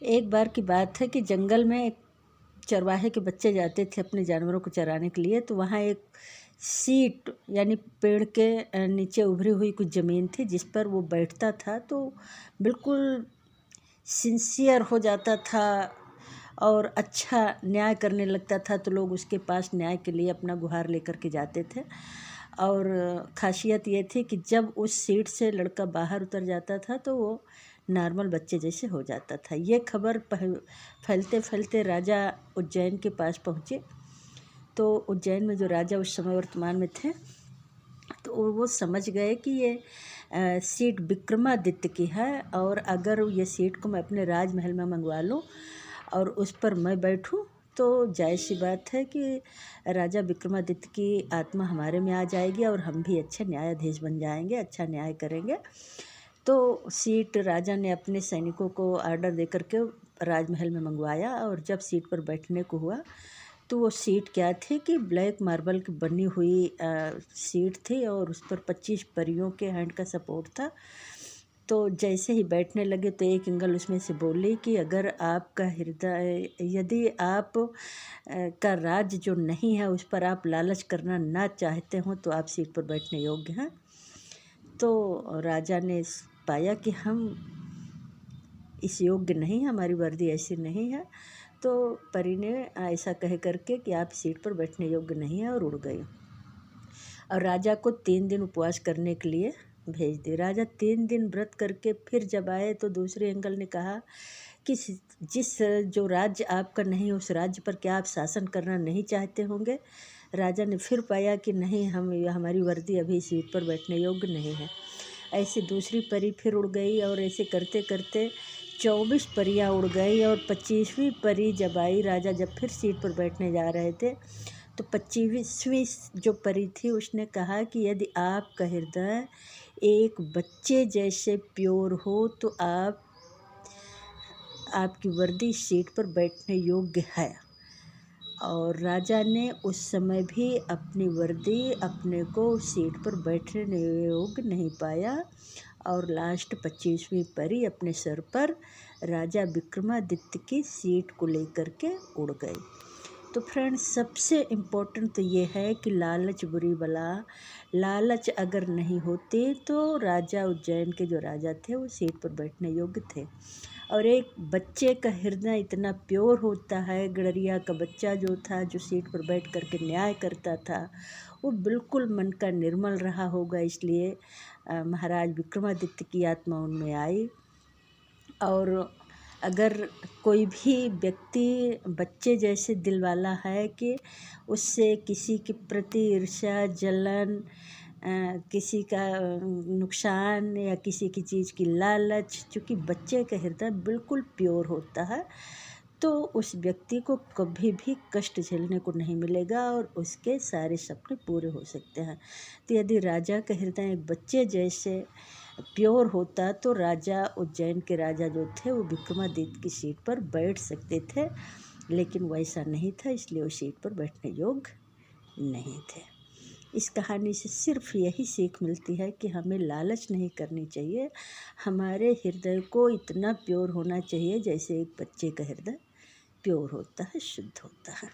एक बार की बात है कि जंगल में एक चरवाहे के बच्चे जाते थे अपने जानवरों को चराने के लिए। तो वहाँ एक सीट यानी पेड़ के नीचे उभरी हुई कुछ ज़मीन थी जिस पर वो बैठता था। तो बिल्कुल सिंसियर हो जाता था और अच्छा न्याय करने लगता था। तो लोग उसके पास न्याय के लिए अपना गुहार लेकर के जाते थे। और ख़ासियत ये थी कि जब उस सीट से लड़का बाहर उतर जाता था तो वो नॉर्मल बच्चे जैसे हो जाता था। ये खबर फैलते फैलते राजा उज्जैन के पास पहुँचे। तो उज्जैन में जो राजा उस समय वर्तमान में थे, तो वो समझ गए कि ये सीट विक्रमादित्य की है और अगर ये सीट को मैं अपने राजमहल में मंगवा लूँ और उस पर मैं बैठूँ तो जायज़ सी बात है कि राजा विक्रमादित्य की आत्मा हमारे में आ जाएगी और हम भी अच्छे न्यायाधीश बन जाएंगे, अच्छा न्याय करेंगे। तो सीट राजा ने अपने सैनिकों को आर्डर दे कर के राजमहल में मंगवाया और जब सीट पर बैठने को हुआ तो वो सीट क्या थी कि ब्लैक मार्बल की बनी हुई सीट थी और उस पर 25 परियों के हैंड का सपोर्ट था। तो जैसे ही बैठने लगे तो एक एंगल उसमें से बोली कि अगर आपका हृदय, यदि आप का राज्य जो नहीं है उस पर आप लालच करना ना चाहते हो तो आप सीट पर बैठने योग्य हैं। तो राजा ने पाया कि हम इस योग्य नहीं हैं, हमारी वर्दी ऐसी नहीं है। तो परी ने ऐसा कह करके कि आप सीट पर बैठने योग्य नहीं है और उड़ गई और राजा को 3 दिन उपवास करने के लिए भेज दी। राजा 3 दिन व्रत करके फिर जब आए तो दूसरे एंगल ने कहा कि जिस जो राज्य आपका नहीं उस राज्य पर क्या आप शासन करना नहीं चाहते होंगे। राजा ने फिर पाया कि नहीं, हमारी वर्दी अभी सीट पर बैठने योग्य नहीं है। ऐसे दूसरी परी फिर उड़ गई और ऐसे करते करते 24 परियां उड़ गई और 25वीं परी जब आई, राजा जब फिर सीट पर बैठने जा रहे थे तो 25वीं जो परी थी उसने कहा कि यदि आपका हृदय एक बच्चे जैसे प्योर हो तो आपकी वर्दी सीट पर बैठने योग्य है। और राजा ने उस समय भी अपनी वर्दी अपने को सीट पर बैठने योग्य नहीं पाया और लास्ट 25वीं परी अपने सर पर राजा विक्रमादित्य की सीट को लेकर के उड़ गई। तो फ्रेंड्स, सबसे इम्पोर्टेंट तो ये है कि लालच बुरी बला। लालच अगर नहीं होती तो राजा उज्जैन के जो राजा थे वो सीट पर बैठने योग्य थे। और एक बच्चे का हृदय इतना प्योर होता है, गडरिया का बच्चा जो था जो सीट पर बैठ कर के न्याय करता था वो बिल्कुल मन का निर्मल रहा होगा। इसलिए महाराज विक्रमादित्य की आत्मा उनमें आई। और अगर कोई भी व्यक्ति बच्चे जैसे दिल वाला है कि उससे किसी के प्रति ईर्ष्या, जलन, किसी का नुकसान या किसी की चीज़ की लालच, चूँकि बच्चे का हृदय बिल्कुल प्योर होता है तो उस व्यक्ति को कभी भी कष्ट झेलने को नहीं मिलेगा और उसके सारे सपने पूरे हो सकते हैं। तो यदि राजा का हृदय एक बच्चे जैसे प्योर होता तो राजा उज्जैन के राजा जो थे वो विक्रमादित्य की सीट पर बैठ सकते थे, लेकिन वैसा नहीं था, इसलिए वो सीट पर बैठने योग्य नहीं थे। इस कहानी से सिर्फ यही सीख मिलती है कि हमें लालच नहीं करनी चाहिए। हमारे हृदय को इतना प्योर होना चाहिए जैसे एक बच्चे का हृदय प्योर होता है, शुद्ध होता है।